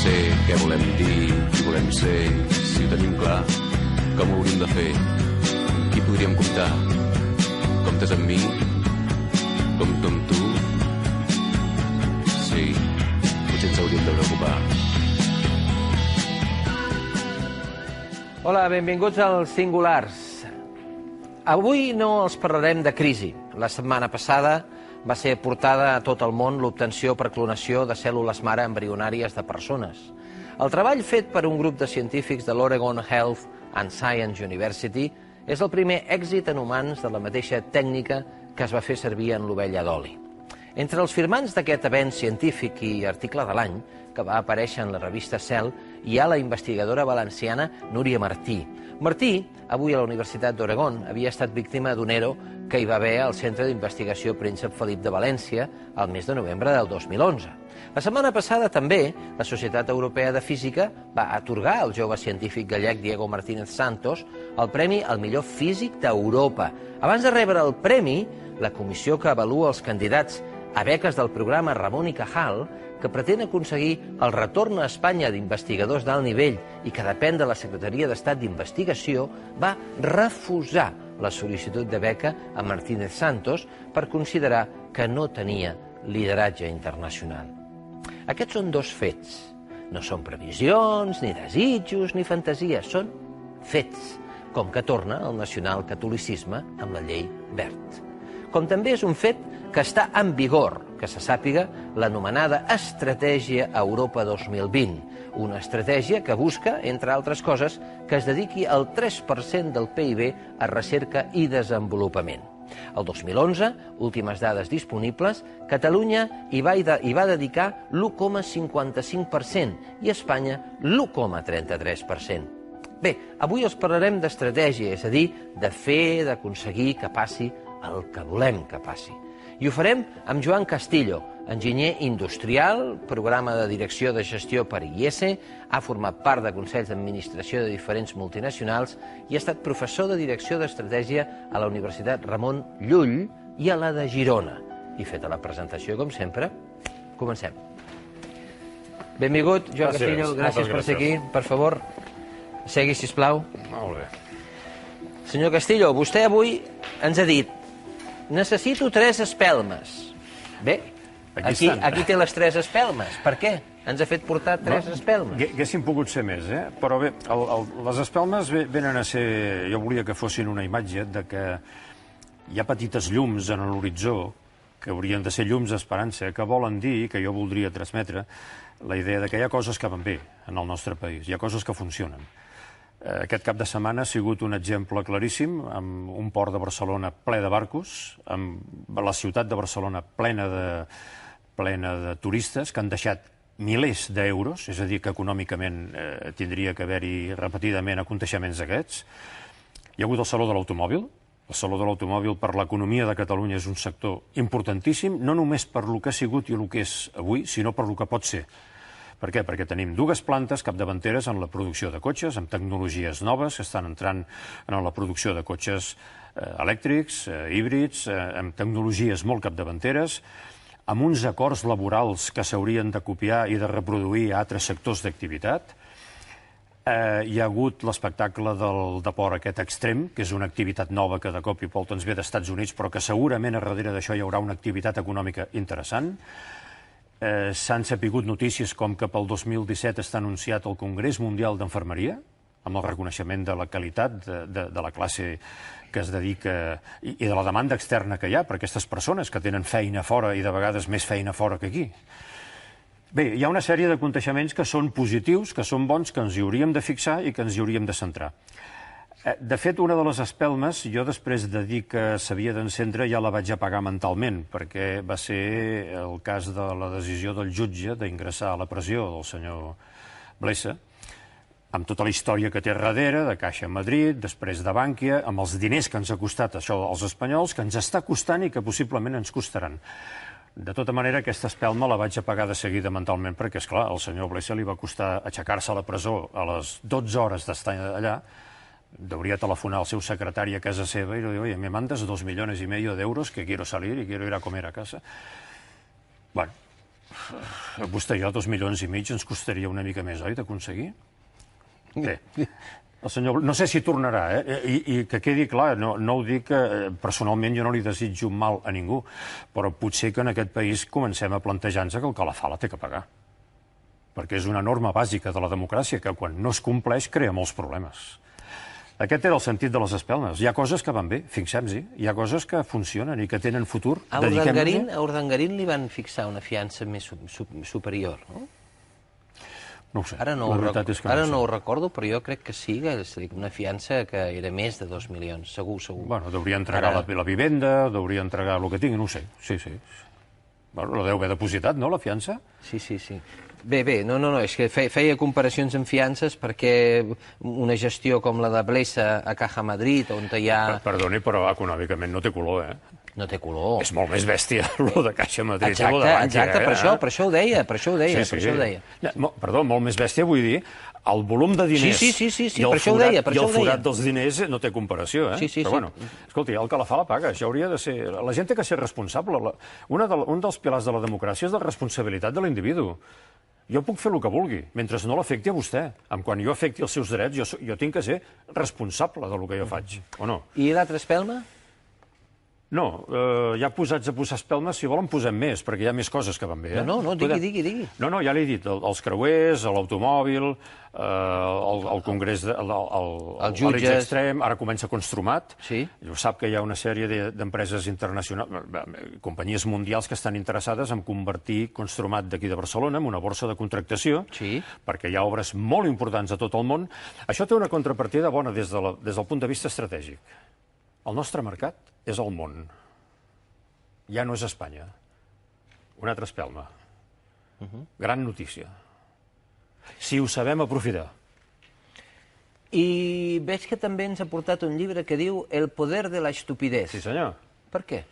sé què volem dir, qui volem ser, si ho tenim clar, com ho hauríem de fer, qui podríem comptar. Comptes amb mi, compto amb tu. Sí, potser ens hauríem de preocupar. Hola, benvinguts als Singulars. Avui no els parlarem de crisi. La setmana passada va ser portada a tot el món l'obtenció per clonació de cèl·lules mare embrionàries de persones. El treball fet per un grup de científics de l'Oregon Health and Science University és el primer èxit en humans de la mateixa tècnica que es va fer servir en l'ovella d'oli. Entre els firmants d'aquest avenç científic i article de l'any, que va aparèixer en la revista Cell, hi ha la investigadora valenciana Núria Martí. Martí, avui a la Universitat d'Oregon, havia estat víctima d'un ERO que hi va haver al Centre d'Investigació Príncep Felip de València el mes de novembre del 2011. La setmana passada també la Societat Europea de Física va atorgar al jove científic gallec Diego Martínez Santos el premi al millor físic d'Europa. Abans de rebre el premi, la comissió que avalua els candidats a beques del programa Ramon i Cajal, que pretén aconseguir el retorn a Espanya d'investigadors d'alt nivell i que depèn de la Secretaria d'Estat d'Investigació, va refusar la sol·licitud de beca a Martínez Santos per considerar que no tenia lideratge internacional. Aquests són dos fets. No són previsions, ni desitjos, ni fantasies, són fets, com que torna el nacionalcatolicisme amb la llei Wert. Com també és un fet que està en vigor, que se sàpiga, l'anomenada Estratègia Europa 2020, una estratègia que busca, entre altres coses, que es dediqui el 3% del PIB a recerca i desenvolupament. El 2011, últimes dades disponibles, Catalunya hi va dedicar l'1,55% i Espanya l'1,33%. Bé, avui els parlarem d'estratègia, és a dir, de fer, d'aconseguir que passi el que volem que passi. I ho farem amb Joan Castillo, enginyer industrial, programa de direcció de gestió per IES, ha format part de consells d'administració de diferents multinacionals i ha estat professor de direcció d'estratègia a la Universitat Ramon Llull i a la de Girona. I feta la presentació, com sempre, comencem. Benvingut, Joan Castillo, gràcies per ser aquí. Per favor, segui, sisplau. Molt bé. Senyor Castillo, vostè avui ens ha dit: necessito 3 espelmes. Bé, aquí té les 3 espelmes. Per què? Ens ha fet portar 3 espelmes. Haguessin pogut ser més, però bé, les espelmes venen a ser... Jo volia que fossin una imatge de que hi ha petites llums en l'horitzó, que haurien de ser llums d'esperança, que volen dir, que jo voldria transmetre, la idea de que hi ha coses que van bé en el nostre país, hi ha coses que funcionen. Aquest cap de setmana ha sigut un exemple claríssim, amb un port de Barcelona ple de barcos, amb la ciutat de Barcelona plena de turistes que han deixat milers d'euros, és a dir, que econòmicament tindria que haver-hi repetidament aconteixements d'aquests. Hi ha hagut el Saló de l'Automòbil. El Saló de l'Automòbil per l'economia de Catalunya és un sector importantíssim, no només per lo que ha sigut i el que és avui, sinó per lo que pot ser. Per què? Perquè tenim 2 plantes capdavanteres en la producció de cotxes, amb tecnologies noves que estan entrant en la producció de cotxes elèctrics, híbrids, amb tecnologies molt capdavanteres, amb uns acords laborals que s'haurien de copiar i de reproduir a altres sectors d'activitat. Hi ha hagut l'espectacle del deport aquest extrem, que és una activitat nova que de cop i volta ens ve d'Estats Units, però que segurament a darrere d'això hi haurà una activitat econòmica interessant. S'han sapigut notícies com que pel 2017 està anunciat el Congrés Mundial d'Infermeria, amb el reconeixement de la qualitat de la classe que es dedica i de la demanda externa que hi ha per aquestes persones que tenen feina fora i de vegades més feina fora que aquí. Bé, hi ha una sèrie d'aconteixements que són positius, que són bons, que ens hi hauríem de fixar i que ens hi hauríem de centrar. De fet, una de les espelmes, jo després de dir que s'havia d'encendre ja la vaig apagar mentalment, perquè va ser el cas de la decisió del jutge d'ingressar a la pressió del senyor Blesa, amb tota la història que té darrere, de Caixa Madrid, després de Bànquia, amb els diners que ens ha costat això als espanyols, que ens està costant i que possiblement ens costaran. De tota manera, aquesta espelma la vaig apagar de seguida mentalment, perquè, esclar, al senyor Blesa li va costar aixecar-se a la presó a les 12 hores d'estar allà, debería telefonar al seu secretari a casa seva i li diu, oye, me mandas 2,5 millones de euros que quiero salir y quiero ir a comer a casa. Bueno, Vostè i jo, 2,5 milions ens costaria una mica més, oi, d'aconseguir? Bé, el senyor... No sé si tornarà, I que quedi clar, no ho dic... Personalment jo no li desitjo mal a ningú, però potser que en aquest país comencem a plantejar-nos que el que la fa la té que pagar. Perquè és una norma bàsica de la democràcia que quan no es compleix crea molts problemes. Aquest era el sentit de les espelmes. Hi ha coses que van bé, fixem-s'hi. Hi ha coses que funcionen i que tenen futur. A Urdangarín li van fixar una fiança més superior, no? No ho sé. Ara no ho recordo, però jo crec que sí, que és una fiança que era més de 2 milions, segur. Bueno, deuria entregar la vivenda, deuria entregar el que tingui, no ho sé. Sí. Bueno, la deu haver depositat, no, la fiança? Sí. Bé, no, és que feia comparacions amb fiances perquè una gestió com la de Blesa a Caja Madrid, on hi ha... Perdoni, però econòmicament no té color, No té color. És molt més bèstia, lo de Caixa Madrid. Exacte, per això ho deia. Perdó, molt més bèstia, vull dir, el volum de diners i el forat dels diners no té comparació, Però bueno, escolti, el que la fa la paga, això hauria de ser... La gent té que ser responsable. Un dels pilars de la democràcia és la responsabilitat de l'individu. Jo puc fer el que vulgui, mentre no l'afecti a vostè. Quan jo afecti els seus drets, jo tinc que ser responsable del que jo faig, o no? I l'altra espelma? No, ja posats a posar espelmes, si volen posem més, perquè hi ha més coses que van bé. No, digui. No, ja l'he dit, els creuers, l'automòbil, el congrés, l'Àlex Extrem, ara comença Construmat. Jo sap que hi ha una sèrie d'empreses internacionals, companyies mundials que estan interessades en convertir Construmat d'aquí de Barcelona en una borsa de contractació, perquè hi ha obres molt importants a tot el món. Això té una contrapartida bona des del punt de vista estratègic. El nostre mercat és el món. Ja no és Espanya. Una altra espelma. Gran notícia. Si ho sabem aprofitar. I veig que també ens ha portat un llibre que diu El poder de la estupidez. Sí, senyor. Per què?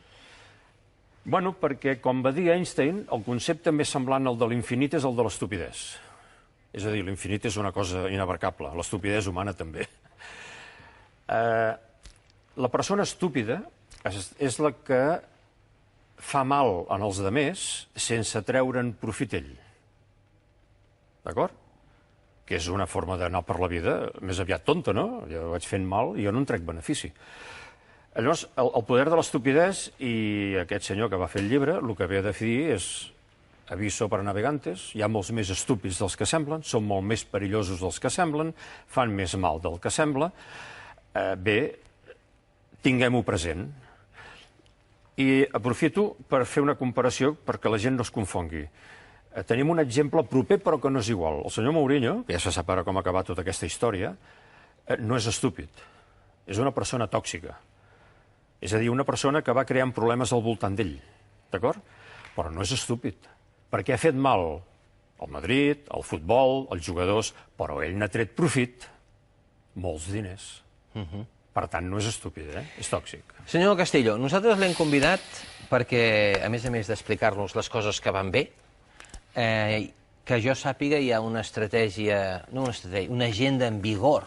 Bueno, perquè, com va dir Einstein, el concepte més semblant al de l'infinit és el de l'estupidez. És a dir, l'infinit és una cosa inabarcable. L'estupidez humana també. La persona estúpida és la que fa mal als altres sense treure'n profit ell. D'acord? Que és una forma d'anar per la vida més aviat tonta, no? Jo vaig fent mal i jo no en trec benefici. Llavors, el poder de l'estupidez, i aquest senyor que va fer el llibre, el que ve a definir és aviso per a navegantes, hi ha molts més estúpids dels que semblen, són molt més perillosos dels que semblen, fan més mal del que sembla. Bé, tinguem-ho present. I aprofito per fer una comparació perquè la gent no es confongui. Tenim un exemple proper però que no és igual. El senyor Mourinho, que ja se sap ara com ha acabat tota aquesta història, no és estúpid. És una persona tòxica. És a dir, una persona que va creant problemes al voltant d'ell. D'acord? Però no és estúpid. Perquè ha fet mal al Madrid, al futbol, als jugadors, però ell n'ha tret profit, molts diners. Per tant, no és estúpid, és tòxic. Senyor Castillo, nosaltres l'hem convidat perquè, a més d'explicar-nos les coses que van bé, que jo sàpiga hi ha una estratègia, una agenda en vigor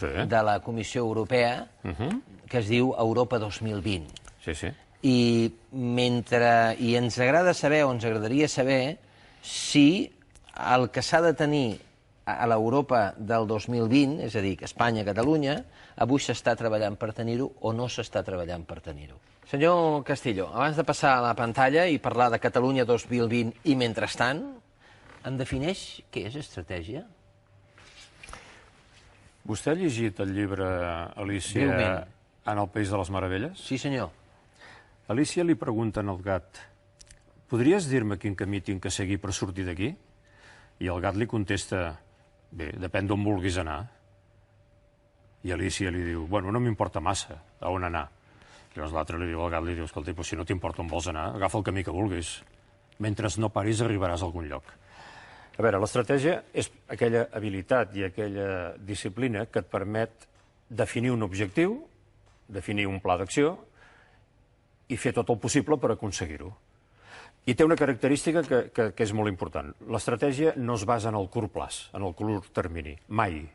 de la Comissió Europea que es diu Europa 2020. Sí. I ens agrada saber, o ens agradaria saber, si el que s'ha de tenir a l'Europa del 2020, és a dir, Espanya, Catalunya, avui s'està treballant per tenir-ho o no s'està treballant per tenir-ho. Senyor Castillo, abans de passar a la pantalla i parlar de Catalunya 2020 i mentrestant, em defineix què és estratègia? Vostè ha llegit el llibre Alícia en el País de les Meravelles? Sí, senyor. Alícia li pregunta al gat: podries dir-me quin camí tinc que seguir per sortir d'aquí? I el gat li contesta: bé, depèn d'on vulguis anar. I Alícia li diu: bueno, no m'importa massa a on anar. Llavors l'altre li diu al gat, escolta, si no t'importa on vols anar, agafa el camí que vulguis. Mentre no paris arribaràs a algun lloc. A veure, l'estratègia és aquella habilitat i aquella disciplina que et permet definir un objectiu, definir un pla d'acció i fer tot el possible per aconseguir-ho. I té una característica que és molt important. L'estratègia no es basa en el curt plaç, en el curt termini, mai.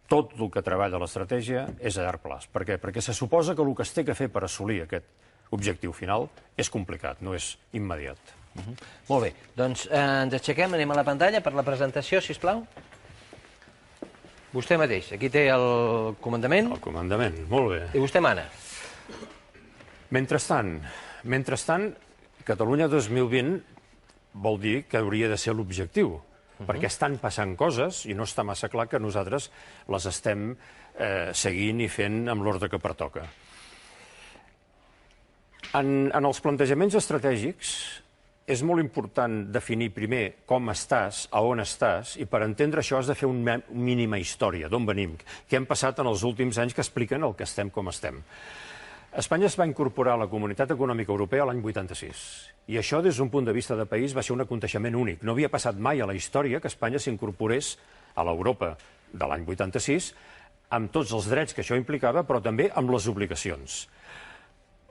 Tot el que treballa l'estratègia és a llarg plaç. Per què? Perquè se suposa que el que es té que fer per assolir aquest objectiu final és complicat, no és immediat. Molt bé, doncs ens aixequem, anem a la pantalla per la presentació, sisplau. Vostè mateix, aquí té el comandament. El comandament, molt bé. I vostè mana. Mentrestant, Catalunya 2020 vol dir que hauria de ser l'objectiu, perquè estan passant coses i no està massa clar que nosaltres les estem seguint i fent amb l'ordre que pertoca. En els plantejaments estratègics és molt important definir primer com estàs, a on estàs, i per entendre això has de fer una mínima història, d'on venim, què hem passat en els últims anys que expliquen el que estem com estem. Espanya es va incorporar a la Comunitat Econòmica Europea l'any 86, i això des d'un punt de vista de país va ser un aconteixement únic. No havia passat mai a la història que Espanya s'incorporés a l'Europa de l'any 86 amb tots els drets que això implicava, però també amb les obligacions.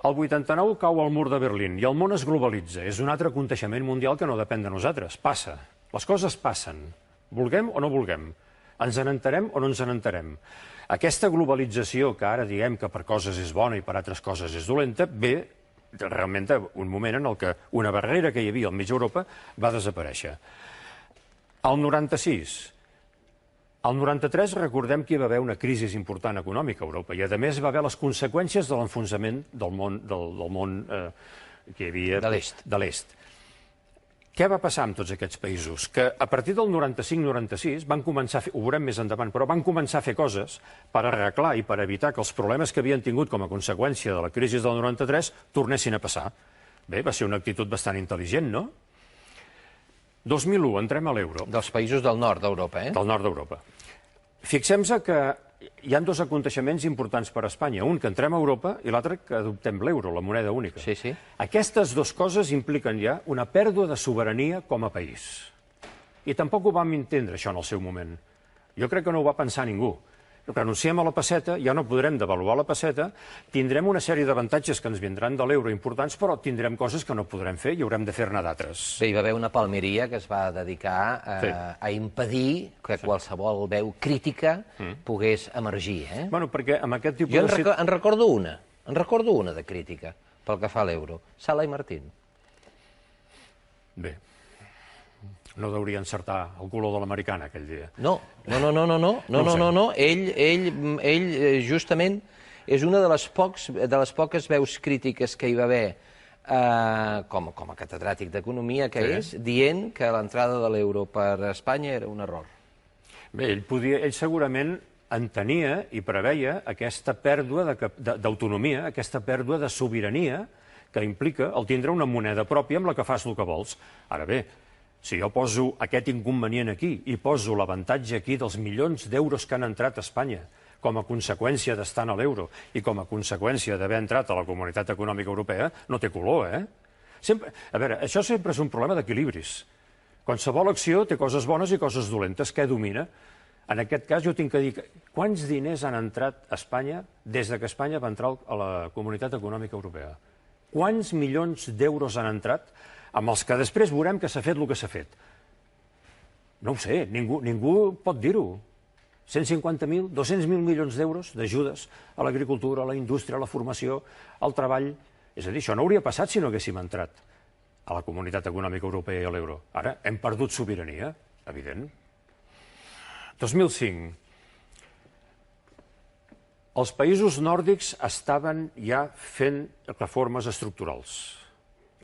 El 89 cau el mur de Berlín i el món es globalitza. És un altre aconteixement mundial que no depèn de nosaltres. Passa. Les coses passen. Vulguem o no vulguem. Ens n'enterem o no ens n'enterem. Aquesta globalització, que ara diguem que per coses és bona i per altres coses és dolenta, ve realment un moment en què una barrera que hi havia al mig Europa va desaparèixer. El 96... Al 93 recordem que hi va haver una crisi important econòmica a Europa i, a més, va haver les conseqüències de l'enfonsament del món que hi havia de l'est. Què va passar amb tots aquests països? Que a partir del 95-96 van començar a fer, ho veurem més endavant, però van començar a fer coses per arreglar i per evitar que els problemes que havien tingut com a conseqüència de la crisi del 93 tornessin a passar. Bé, va ser una actitud bastant intel·ligent, no? 2001, entrem a l'euro. Dels països del nord d'Europa, eh? Del nord d'Europa. Fixem-se que hi ha dos aconteixements importants per a Espanya. Un, que entrem a Europa, i l'altre, que adoptem l'euro, la moneda única. Sí, sí. Aquestes dues coses impliquen ja una pèrdua de sobirania com a país. I tampoc ho vam entendre, això, en el seu moment. Jo crec que no ho va pensar ningú. Renunciem a la pesseta, ja no podrem devaluar la pesseta, tindrem una sèrie d'avantatges que ens vindran de l'euro importants, però tindrem coses que no podrem fer i haurem de fer-ne d'altres. Bé, hi va haver una palmeria que es va dedicar a impedir que qualsevol veu crítica pogués emergir. Bueno, perquè amb aquest tipus de... Jo en recordo una de crítica pel que fa a l'euro. Sala i Martín. Bé. No deuria encertar el color de l'americana aquell dia. No. Ell justament és una de les poques veus crítiques que hi va haver com a catedràtic d'Economia que és, dient que l'entrada de l'euro per Espanya era un error. Bé, ell segurament entenia i preveia aquesta pèrdua d'autonomia, aquesta pèrdua de sobirania que implica el tindre una moneda pròpia amb la que fas el que vols. Ara bé, si jo poso aquest inconvenient aquí i poso l'avantatge aquí dels milions d'euros que han entrat a Espanya com a conseqüència d'estar a l'euro i com a conseqüència d'haver entrat a la Comunitat Econòmica Europea, no té color, A veure, això sempre és un problema d'equilibris. Qualsevol acció té coses bones i coses dolentes. Què domina? En aquest cas jo tinc que dir quants diners han entrat a Espanya des que Espanya va entrar a la Comunitat Econòmica Europea? Quants milions d'euros han entrat amb els que després veurem que s'ha fet el que s'ha fet? No ho sé, ningú pot dir-ho. 150.000, 200.000 milions d'euros d'ajudes a l'agricultura, a la indústria, a la formació, al treball. És a dir, això no hauria passat si no haguéssim entrat a la Comunitat Econòmica Europea i a l'euro. Ara hem perdut sobirania, evident. 2005. Els països nòrdics estaven ja fent reformes estructurals.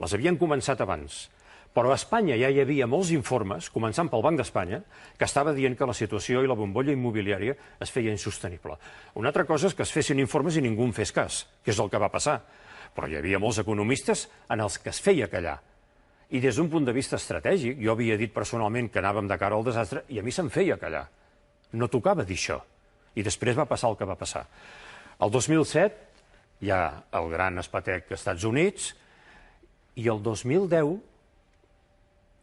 Les havien començat abans. Però a Espanya ja hi havia molts informes, començant pel Banc d'Espanya, que estava dient que la situació i la bombolla immobiliària es feia insostenible. Una altra cosa és que es fessin informes i ningú en fes cas, que és el que va passar. Però hi havia molts economistes en els que es feia callar. I des d'un punt de vista estratègic, jo havia dit personalment que anàvem de cara al desastre i a mi se'm feia callar. No tocava dir això. I després va passar el que va passar. El 2007 hi ha el gran espatec als Estats Units i el 2010,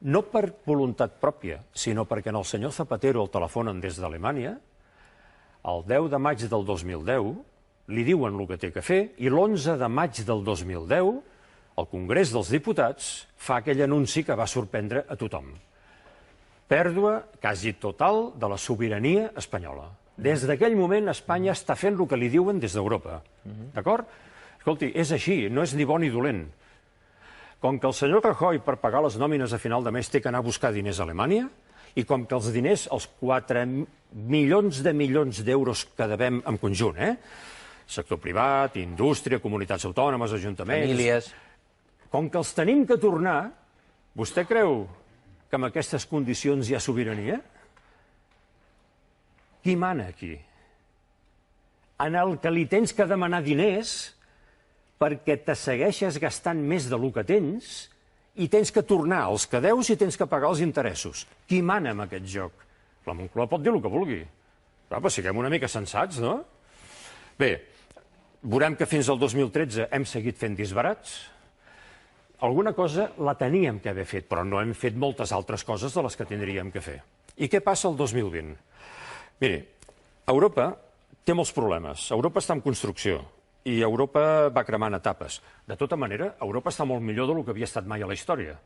no per voluntat pròpia, sinó perquè el senyor Zapatero el telefonen des d'Alemanya, el 10 de maig del 2010 li diuen el que té que fer i l'11 de maig del 2010 el Congrés dels Diputats fa aquell anunci que va sorprendre a tothom. Pèrdua quasi total de la sobirania espanyola. Des d'aquell moment Espanya està fent el que li diuen des d'Europa. D'acord? Escolti, és així, no és ni bo ni dolent. Com que el senyor Rajoy, per pagar les nòmines a final de mes, té que anar a buscar diners a Alemanya, i com que els diners, els 4 milions d'euros que devem en conjunt, sector privat, indústria, comunitats autònomes, ajuntaments... Famílies... Com que els tenim que tornar, vostè creu que amb aquestes condicions hi ha sobirania? Qui mana aquí? En el que li tens que demanar diners perquè te segueixes gastant més del que tens i tens que tornar els que deus i tens que pagar els interessos. Qui mana en aquest joc? La Moncloa pot dir el que vulgui. Però siguem una mica sensats, no? Bé, veurem que fins al 2013 hem seguit fent disbarats. Alguna cosa la teníem que haver fet, però no hem fet moltes altres coses de les que tindríem que fer. I què passa el 2020? Miri, Europa té molts problemes. Europa està en construcció i Europa va cremant etapes. De tota manera, Europa està molt millor del que havia estat mai a la història.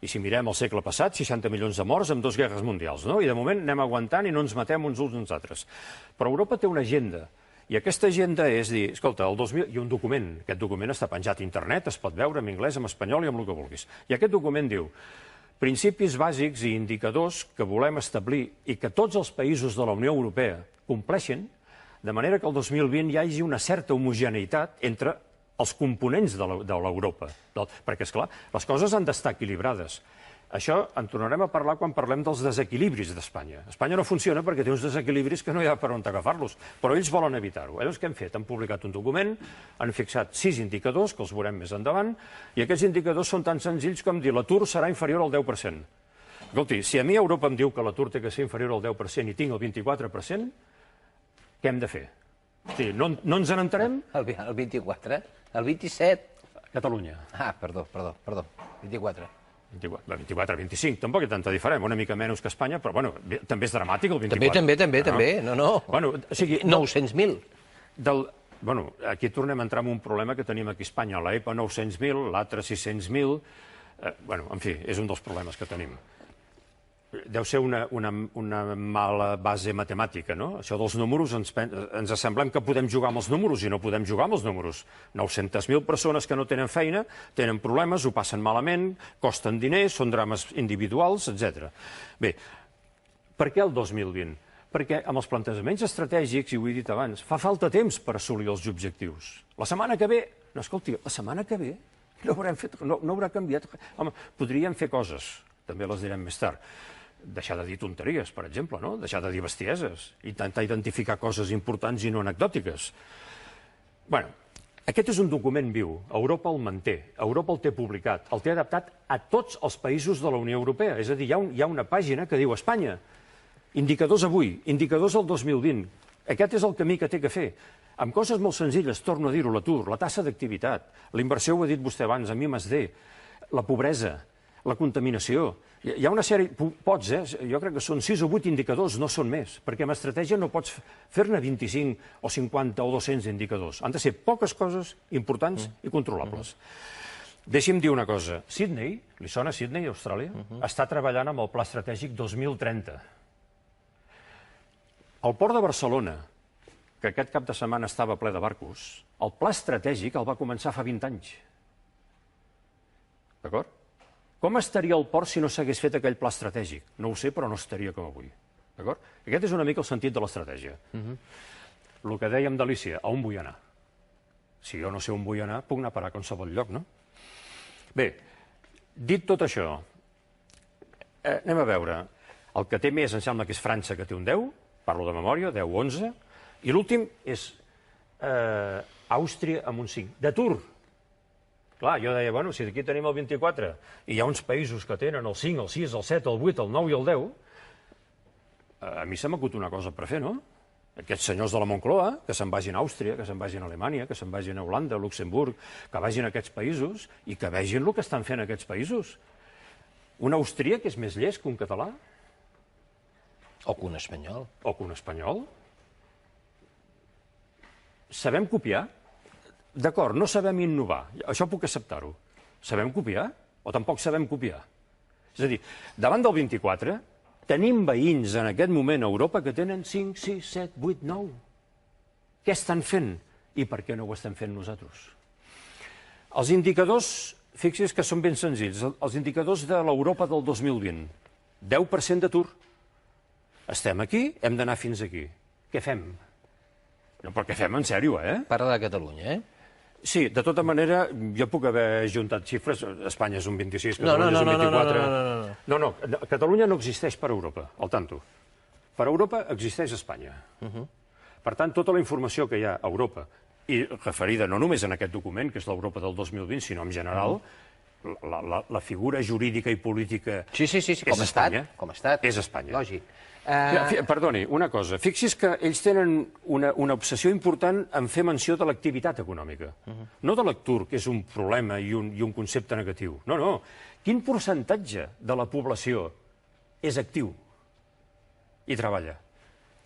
I si mirem el segle passat, 60 milions de morts amb 2 guerres mundials, no? I de moment anem aguantant i no ens matem uns uns altres. Però Europa té una agenda. I aquesta agenda és dir, escolta, el 2000... hi ha un document, aquest document està penjat a internet, es pot veure en anglès, en espanyol i amb el que vulguis. I aquest document diu principis bàsics i indicadors que volem establir i que tots els països de la Unió Europea compleixen, de manera que el 2020 hi hagi una certa homogeneïtat entre els components de l'Europa. Perquè, esclar, les coses han d'estar equilibrades. Això en tornarem a parlar quan parlem dels desequilibris d'Espanya. Espanya no funciona perquè té uns desequilibris que no hi ha per on agafar-los, però ells volen evitar-ho. Llavors, què han fet? Han publicat un document, han fixat 6 indicadors, que els veurem més endavant, i aquests indicadors són tan senzills com dir l'atur serà inferior al 10%. Escolti, si a mi Europa em diu que l'atur té que ser inferior al 10% i tinc el 24%, què hem de fer? Sí, no ens n'entenem? El 24? El 27? Catalunya. Ah, perdó, 24. 24, 25, tampoc hi ha tanta diferència, una mica menys que Espanya, però bueno, també és dramàtic el 24. També, no. Bueno, o sigui, 900.000. Bueno, aquí tornem a entrar en un problema que tenim aquí a Espanya, l'EPA 900.000, l'altre 600.000, bueno, en fi, és un dels problemes que tenim. Deu ser una mala base matemàtica, no? Això dels números, ens semblem que podem jugar amb els números i no podem jugar amb els números. 900.000 persones que no tenen feina, tenen problemes, ho passen malament, costen diners, són drames individuals, etc. Bé, per què el 2020? Perquè amb els plantejaments estratègics, i ho he dit abans, fa falta temps per assolir els objectius. La setmana que ve, no, escolti, la setmana que ve no haurà canviat. Home, podríem fer coses, també les direm més tard. Deixar de dir tonteries, per exemple, no? Deixar de dir bestieses, intentar identificar coses importants i no anecdòtiques. Bé, aquest és un document viu. Europa el manté, Europa el té publicat, el té adaptat a tots els països de la Unió Europea. És a dir, hi ha una pàgina que diu Espanya, indicadors avui, indicadors al 2020. Aquest és el camí que té que fer. Amb coses molt senzilles, torno a dir-ho, l'atur, la tassa d'activitat, la inversió, ho ha dit vostè abans, amb I+D, la pobresa, la contaminació. Hi ha una sèrie, pots, jo crec que són 6 o 8 indicadors, no són més, perquè amb estratègia no pots fer-ne 25 o 50 o 200 indicadors. Han de ser poques coses importants i controlables. Deixi'm dir una cosa. Sydney, li sona Sydney, Austràlia? Està treballant amb el Pla Estratègic 2030. El port de Barcelona, que aquest cap de setmana estava ple de barcos, el Pla Estratègic el va començar fa 20 anys. D'acord? Com estaria el port si no s'hagués fet aquell pla estratègic? No ho sé, però no estaria com avui. D'acord? Aquest és una mica el sentit de l'estratègia. El que dèiem d'Alícia, a on vull anar? Si jo no sé on vull anar, puc anar a parar a qualsevol lloc, no? Bé, dit tot això, anem a veure. El que té més em sembla que és França, que té un 10, parlo de memòria, 10 o 11, i l'últim és Àustria amb un 5. D'atur! Clar, jo deia, bueno, si aquí tenim el 24 i hi ha uns països que tenen el 5, el 6, el 7, el 8, el 9 i el 10, a mi se m'acut una cosa per fer, no? Aquests senyors de la Moncloa, que se'n vagin a Àustria, que se'n vagin a Alemanya, que se'n vagin a Holanda, a Luxemburg, que vagin a aquests països i que vegin el que estan fent aquests països. Un austríac és més llest que un català? O que un espanyol. O que un espanyol? Sabem copiar? D'acord, no sabem innovar, això puc acceptar-ho. Sabem copiar o tampoc sabem copiar? És a dir, davant del 24, tenim veïns en aquest moment a Europa que tenen 5, 6, 7, 8, 9. Què estan fent i per què no ho estem fent nosaltres? Els indicadors fixi's que són ben senzills. Els indicadors de l'Europa del 2020. 10% d'atur. Estem aquí, hem d'anar fins aquí. Què fem? No, però què fem en sèrio, Parla de Catalunya, Sí, de tota manera, jo puc haver juntat xifres. Espanya és un 26, Catalunya és un 24... No, Catalunya no existeix per Europa, al tanto. Per Europa existeix Espanya. Per tant, tota la informació que hi ha a Europa, i referida no només en aquest document, que és l'Europa del 2020, sinó en general, la figura jurídica i política Sí, com ha estat. És Espanya. Lògic. Perdoni, una cosa. Fixi's que ells tenen una obsessió important en fer menció de l'activitat econòmica. No de l'atur, que és un problema i un concepte negatiu. No. Quin percentatge de la població és actiu i treballa?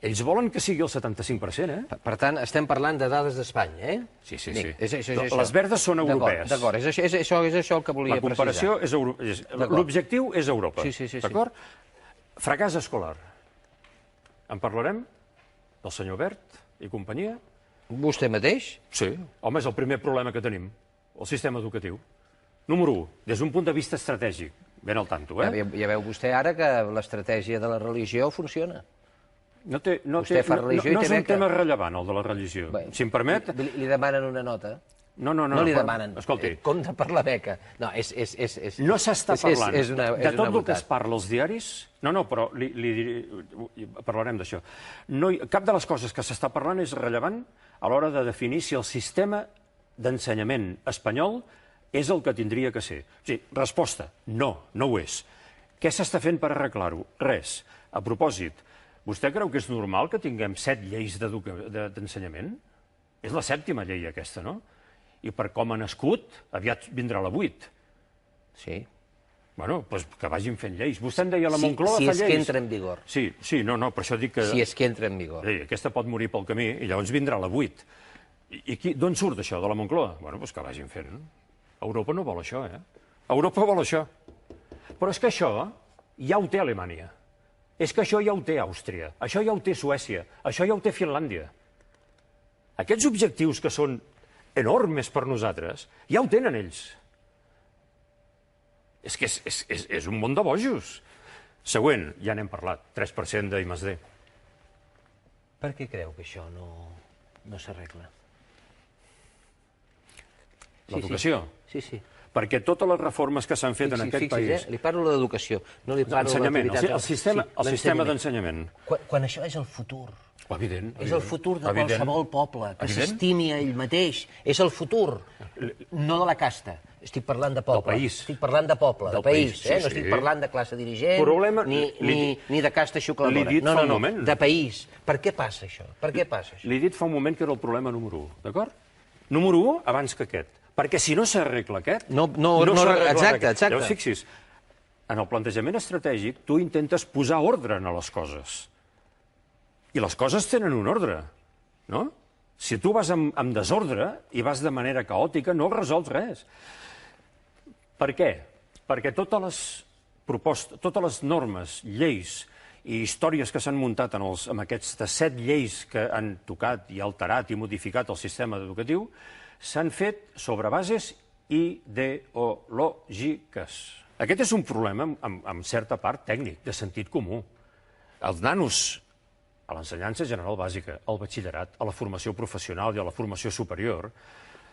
Ells volen que sigui el 75%, Per tant, estem parlant de dades d'Espanya, Sí. Les verdes són europees. D'acord, és això el que volia precisar. La comparació és... L'objectiu és Europa. Sí. D'acord? Fracàs escolar. En parlarem? Del senyor Wert i companyia? Vostè mateix? Sí. Home, és el primer problema que tenim. El sistema educatiu. Número 1, des d'un punt de vista estratègic. Ben al tanto, Ja veu vostè ara que l'estratègia de la religió funciona. No és un tema rellevant, el de la religió. Si em permet... Li demanen una nota? No li demanen. Escolti. Compte per la beca. No, no s'està parlant. De tot el que es botat. parla als diaris... No, però parlarem d'això. Cap de les coses que s'està parlant és rellevant a l'hora de definir si el sistema d'ensenyament espanyol és el que tindria que ser. O sigui, resposta, no ho és. Què s'està fent per arreglar-ho? Res. A propòsit, vostè creu que és normal que tinguem 7 lleis d'ensenyament? És la 7ª llei aquesta, no? I per com ha nascut, aviat vindrà la 8. Sí. Bueno, doncs que vagin fent lleis. Vostè em deia, la Moncloa fa lleis. Si és que entra en vigor. Sí, no, per això dic que... Si és que entra en vigor. Aquesta pot morir pel camí i llavors vindrà la 8. I d'on surt això, de la Moncloa? Bueno, doncs que vagin fent. Europa no vol això, Europa vol això. Però és que això ja ho té Alemanya. És que això ja ho té Àustria. Això ja ho té Suècia. Això ja ho té Finlàndia. Aquests objectius que són enormes per nosaltres, ja ho tenen ells. És que és un món de bojos. Següent, ja n'hem parlat, 3% d'I+D. Per què creu que això no s'arregla? L'educació? Sí. Perquè totes les reformes que s'han fet en aquest país... Li parlo de l'educació, no li parlo de l'activitat... El sistema d'ensenyament. Quan això és el futur. Evident. És el futur de qualsevol poble, que s'estimi a ell mateix. És el futur, no de la casta. Estic parlant de poble. Del país. Estic parlant de poble, de país. No estic parlant de classe dirigent, ni de casta xucladora. L'he dit fa un moment. De país. Per què passa això? L'he dit fa un moment que era el problema número 1, d'acord? Número 1 abans que aquest. Perquè si no s'arregla aquest... Exacte. Llavors, fixis, en el plantejament estratègic tu intentes posar ordre en les coses. I les coses tenen un ordre, no? Si tu vas amb desordre i vas de manera caòtica, no resols res. Per què? Perquè totes les normes, lleis i històries que s'han muntat amb aquestes 7 lleis que han tocat i alterat i modificat el sistema educatiu s'han fet sobre bases ideològiques. Aquest és un problema amb certa part tècnic, de sentit comú. Els nanos a l'ensenyança general bàsica, al batxillerat, a la formació professional i a la formació superior,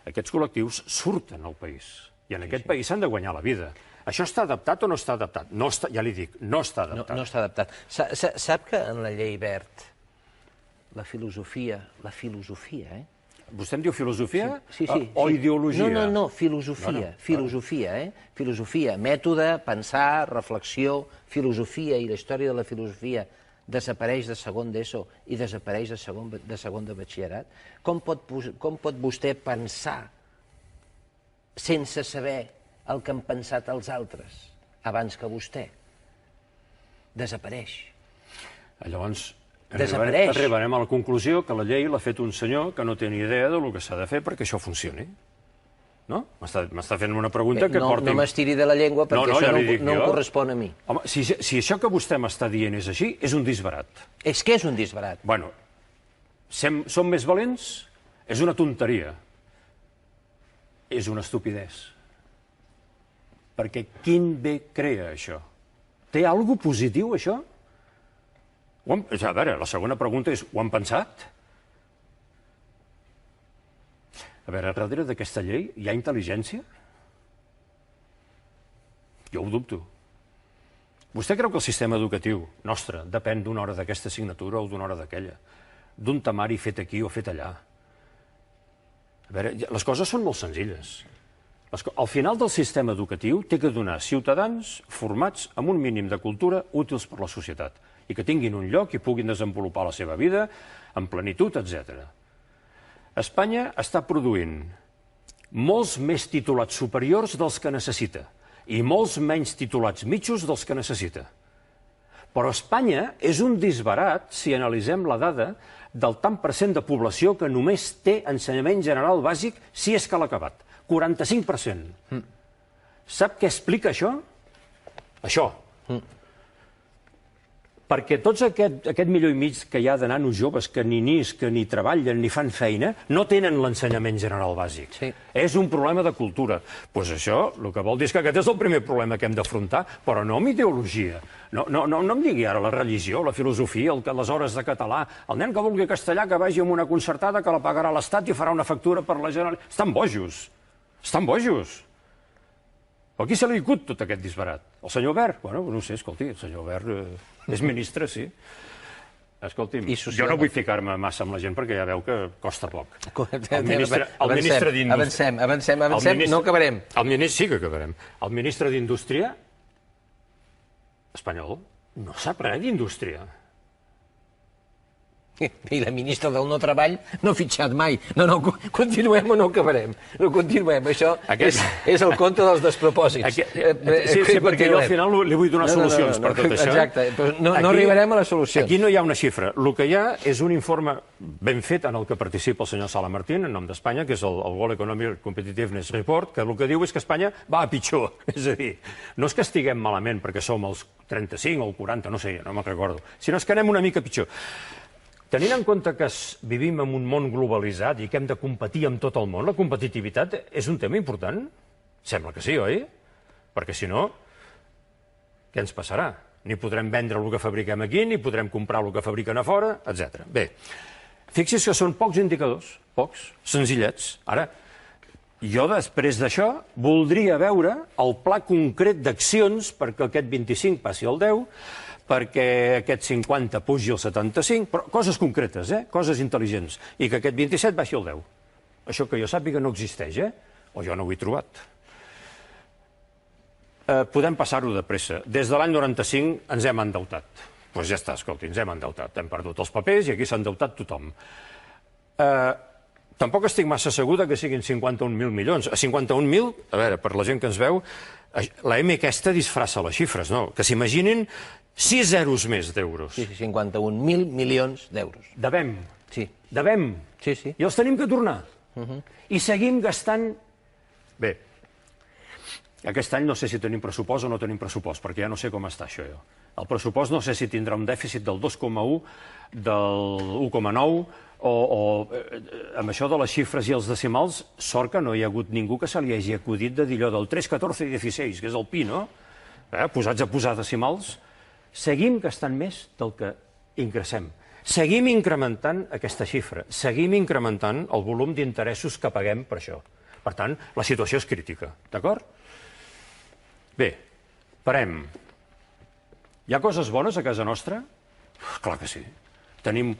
aquests col·lectius surten al país. I en aquest país s'han de guanyar la vida. Això està adaptat o no està adaptat? Ja li dic, no està adaptat. No està adaptat. Sap que en la llei Wert, la filosofia, Vostè em diu filosofia sí. o ideologia? No, filosofia. Filosofia, mètode, pensar, reflexió, filosofia i la història de la filosofia desapareix de segon d'ESO i desapareix de segon de batxillerat? Com pot vostè pensar sense saber el que han pensat els altres abans que vostè? Desapareix. Llavors, Desapareix. Arribarem a la conclusió que la llei l'ha fet un senyor que no té ni idea del que s'ha de fer perquè això funcioni. No? M'està fent una pregunta que porti... No m'estiri de la llengua perquè això no em correspon a mi. Home, si això que vostè m'està dient és així, és un disbarat. És que és un disbarat. Bueno, som més valents? És una tonteria. És una estupidesa. Perquè quin bé crea això? Té alguna cosa positiu, això? A veure, la segona pregunta és, ho han pensat? A veure, darrere d'aquesta llei hi ha intel·ligència? Jo ho dubto. Vostè creu que el sistema educatiu nostre depèn d'una hora d'aquesta assignatura o d'una hora d'aquella? D'un temari fet aquí o fet allà? A veure, les coses són molt senzilles. Al final del sistema educatiu té que donar ciutadans formats amb un mínim de cultura útils per la societat i que tinguin un lloc i puguin desenvolupar la seva vida en plenitud, etc. Espanya està produint molts més titulats superiors dels que necessita i molts menys titulats mitjos dels que necessita. Però Espanya és un disbarat si analitzem la dada del tant per cent de població que només té ensenyament general bàsic si és que l'ha acabat. 45%. Sap què explica això? Això. Perquè tots aquest milió i mig que hi ha de nanos joves que ni nisquen, ni treballen, ni fan feina, no tenen l'ensenyament general bàsic. Sí. És un problema de cultura. Doncs això, el que vol dir és que aquest és el primer problema que hem d'afrontar, però no amb ideologia. No em digui ara la religió, la filosofia, les hores de català. El nen que vulgui castellà que vagi amb una concertada que la pagarà l'Estat i farà una factura per la Generalitat. Estan bojos. Estan bojos. A qui se li acut tot aquest disbarat? El senyor Wert? Bueno, no ho sé, escolti, el senyor Wert és ministre, sí. Escolti'm, jo no vull ficar-me massa amb la gent perquè ja veu que costa poc. El ministre d'Indústria... Avancem, no acabarem. Sí que acabarem. El ministre d'Indústria espanyol no sap res d'indústria. I la ministra del no treball no ha fitxat mai. No, continuem o no acabarem. No continuem, això és el conte dels despropòsits. Sí, perquè jo al final li vull donar solucions per tot això. Exacte, però no arribarem a les solucions. Aquí no hi ha una xifra. El que hi ha és un informe ben fet en el que participa el senyor Sala Martín, en nom d'Espanya, que és el World Economic Competitiveness Report, que el que diu és que Espanya va a pitjor. És a dir, no és que estiguem malament perquè som els 35 o el 40, no sé, no me'n recordo, sinó és que anem una mica pitjor. Tenint en compte que vivim en un món globalitzat i que hem de competir amb tot el món, la competitivitat és un tema important? Sembla que sí, oi? Perquè si no, què ens passarà? Ni podrem vendre el que fabriquem aquí, ni podrem comprar el que fabriquen a fora, etc. Bé, fixi's que són pocs indicadors, pocs, senzillets. Ara, jo després d'això voldria veure el pla concret d'accions perquè aquest 25 passi al 10, perquè aquest 50 pugi al 75, però coses concretes, coses intel·ligents, i que aquest 27 baixi al 10. Això que jo sàpiga no existeix, o jo no ho he trobat. Podem passar-ho de pressa. Des de l'any 95 ens hem endeutat. Doncs ja està, escolti, ens hem endeutat. Hem perdut els papers i aquí s'ha endeutat tothom. Tampoc estic massa segura que siguin 51.000 milions. A 51.000, a veure, per la gent que ens veu, la M aquesta disfressa les xifres, no? Que s'imaginin 6 zeros més d'euros. Sí, 51.000 milions d'euros. Devem. Sí. Devem. Sí, sí. I els tenim que tornar. I seguim gastant... Bé, aquest any no sé si tenim pressupost o no tenim pressupost, perquè ja no sé com està això, jo. El pressupost no sé si tindrà un dèficit del 2,1, del 1,9, o amb això de les xifres i els decimals, sort que no hi ha hagut ningú que se li hagi acudit de dir allò del 3, 14 i 16, que és el pi, no? Posats a posar decimals, seguim gastant més del que ingressem. Seguim incrementant aquesta xifra, seguim incrementant el volum d'interessos que paguem per això. Per tant, la situació és crítica, d'acord? Bé, parem. Hi ha coses bones a casa nostra? Clar que sí. Tenim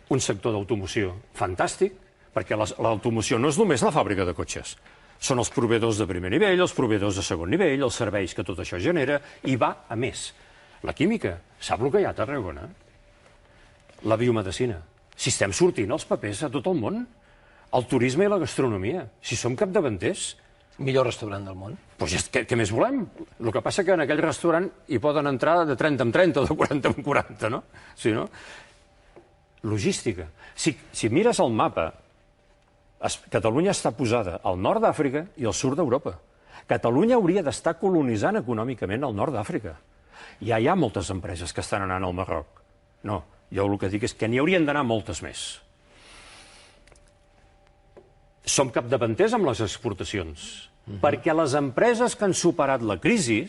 un sector d'automoció fantàstic, perquè l'automoció no és només la fàbrica de cotxes. Són els proveïdors de primer nivell, els proveïdors de segon nivell, els serveis que tot això genera, i va a més. La química, sap el que hi ha a Tarragona? La biomedicina. Si estem sortint els papers a tot el món, el turisme i la gastronomia, si som capdavanters... Millor restaurant del món. Doncs què més volem? El que passa que en aquell restaurant hi poden entrar de 30 en 30 o de 40 en 40, no? Sí, no? Logística. Si mires el mapa, Catalunya està posada al nord d'Àfrica i al sud d'Europa. Catalunya hauria d'estar colonitzant econòmicament el nord d'Àfrica. Ja hi ha moltes empreses que estan anant al Marroc. No, jo el que dic és que n'hi haurien d'anar moltes més. som capdavanters amb les exportacions, perquè les empreses que han superat la crisi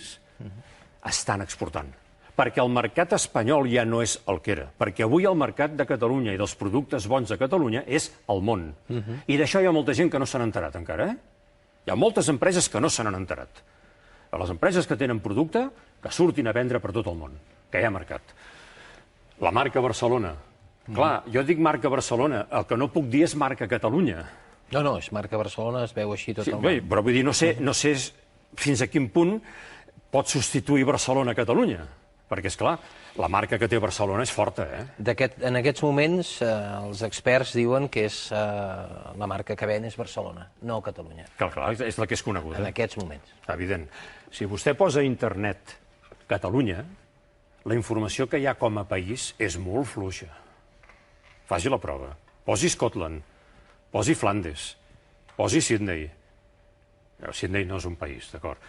estan exportant. Perquè el mercat espanyol ja no és el que era. Perquè avui el mercat de Catalunya i dels productes bons de Catalunya és el món. I d'això hi ha molta gent que no s'han enterat encara, Hi ha moltes empreses que no se n'han enterat. Les empreses que tenen producte, que surtin a vendre per tot el món, que hi ha mercat. La marca Barcelona. Clar, jo dic marca Barcelona, el que no puc dir és marca Catalunya. No, és marca Barcelona, es veu així tot el món. Però vull dir, no sé fins a quin punt pot substituir Barcelona a Catalunya. Perquè, és clar, la marca que té Barcelona és forta, En aquests moments, els experts diuen que és la marca que ven és Barcelona, no Catalunya. Clar, és la que és coneguda. En aquests moments. Evident. Si vostè posa a internet Catalunya, la informació que hi ha com a país és molt fluixa. Faci la prova. Posi Scotland, posi Flandes, posi Sydney. Sydney no és un país, d'acord.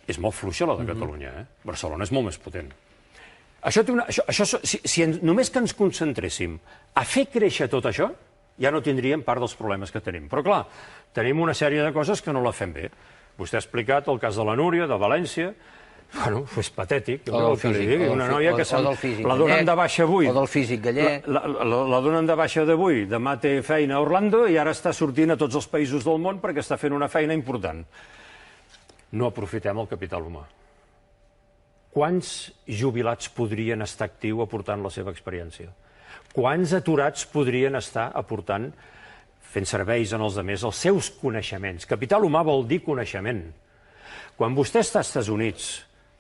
És molt fluixa la de Catalunya, Barcelona és molt més potent. Si només que ens concentréssim a fer créixer tot això, ja no tindríem part dels problemes que tenim. Però, clar, tenim una sèrie de coses que no la fem bé. Vostè ha explicat el cas de la Núria, de València. Bueno, és patètic. O del físic. Una noia que la donen de baixa avui. O del físic gallec. La donen de baixa d'avui. Demà té feina a Orlando i ara està sortint a tots els països del món perquè està fent una feina important. No aprofitem el capital humà. Quants jubilats podrien estar actius aportant la seva experiència? Quants aturats podrien estar aportant, fent serveis en els altres, els seus coneixements? Capital humà vol dir coneixement. Quan vostè està als Estats Units,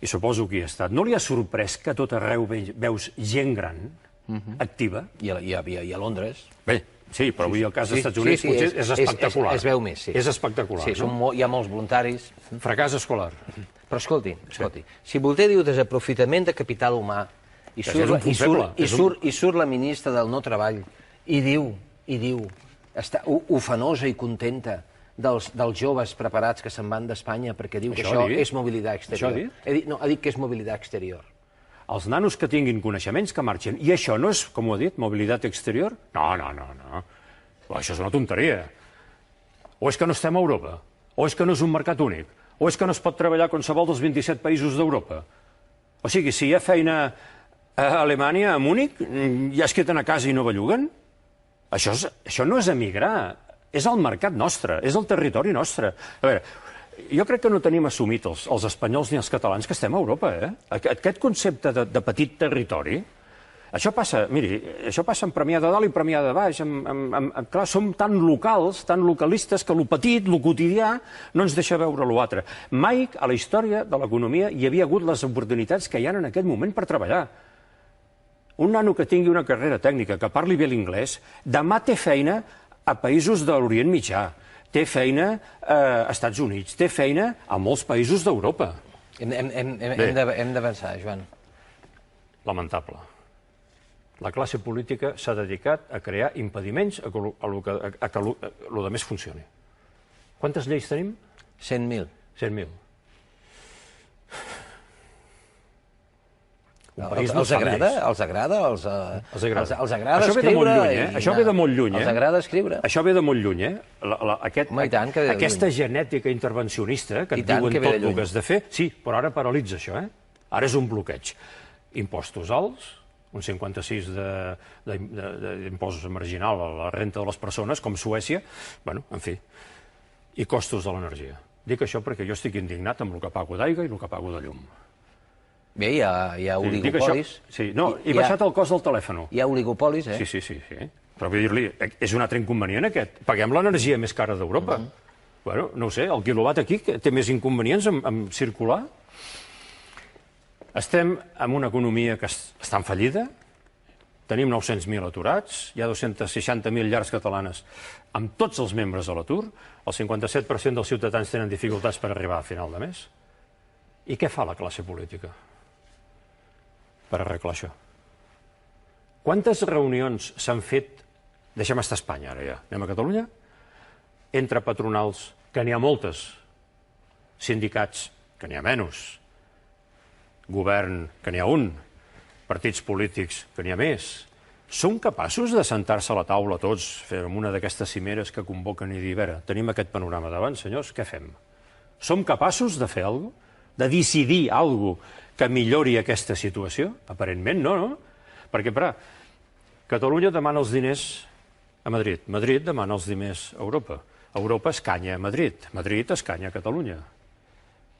i suposo que hi ha estat, no li ha sorprès que a tot arreu veus gent gran, activa? I a Londres. Bé, sí, però avui el cas dels Estats Units potser és espectacular. Es veu més, sí. És espectacular. Sí, hi ha molts voluntaris. Fracàs escolar. Però escolti, si vostè diu desaprofitament de capital humà i surt la ministra del no treball i diu, està ufanosa i contenta dels joves preparats que se'n van d'Espanya perquè diu que això és mobilitat exterior. Ha dit que és mobilitat exterior. Els nanos que tinguin coneixements que marxen. I això no és, com ho ha dit, mobilitat exterior? No. Això és una tonteria. O és que no estem a Europa, o és que no és un mercat únic, o és que no es pot treballar a qualsevol dels 27 països d'Europa. O sigui, si hi ha feina a Alemanya, a Múnich, ja es queden a casa i no belluguen? Això no és emigrar, és el mercat nostre, és el territori nostre. A veure, jo crec que no tenim assumit els espanyols ni els catalans que estem a Europa, Aquest concepte de petit territori, això passa en Premià de Dalt i Premià de Baix. Clar, som tan locals, tan localistes, que lo petit, lo quotidià, no ens deixa veure l'altre. Mai a la història de l'economia hi havia hagut les oportunitats que hi ha en aquest moment per treballar. Un nano que tingui una carrera tècnica, que parli bé l'inglès, demà té feina a països de l'Orient Mitjà, té feina a Estats Units, té feina a molts països d'Europa. Hem d'avançar, Joan. Lamentable. La classe política s'ha dedicat a crear impediments a que el més funcioni. Quantes lleis tenim? 100.000. 100.000. Els agrada escriure? Això ve de molt lluny, Els agrada escriure? Això ve de molt lluny, Aquesta Aquesta genètica intervencionista que et diuen tot el que has de fer, sí, però ara paralitza això, Ara és un bloqueig. Impostos alts, un 56 d'impost marginal a la renta de les persones, com Suècia, bueno, en fi, i costos de l'energia. Dic això perquè jo estic indignat amb el que pago d'aigua i el que pago de llum. Bé, hi ha oligopolis. Sí, no, he baixat el cost del telèfon. Hi ha oligopolis, Sí. Però vull dir-li, és un altre inconvenient aquest. Paguem l'energia més cara d'Europa. Bueno, no ho sé, el quilowatt aquí té més inconvenients en circular. Estem en una economia que està en fallida, tenim 900.000 aturats, hi ha 260.000 llars catalanes amb tots els membres de l'atur, el 57% dels ciutadans tenen dificultats per arribar a final de mes. I què fa la classe política per arreglar això? Quantes reunions s'han fet, deixem estar a Espanya ara ja, anem a Catalunya, entre patronals, que n'hi ha moltes, sindicats, que n'hi ha menys, govern, que n'hi ha un, partits polítics, que n'hi ha més, Som capaços de sentar-se a la taula tots, fer una d'aquestes cimeres que convoquen i dir, a veure, tenim aquest panorama davant, senyors, què fem? Som capaços de fer alguna cosa? De decidir alguna cosa que millori aquesta situació? Aparentment no, no? Perquè, però, Catalunya demana els diners a Madrid, Madrid demana els diners a Europa, Europa escanya a Madrid, Madrid escanya a Catalunya.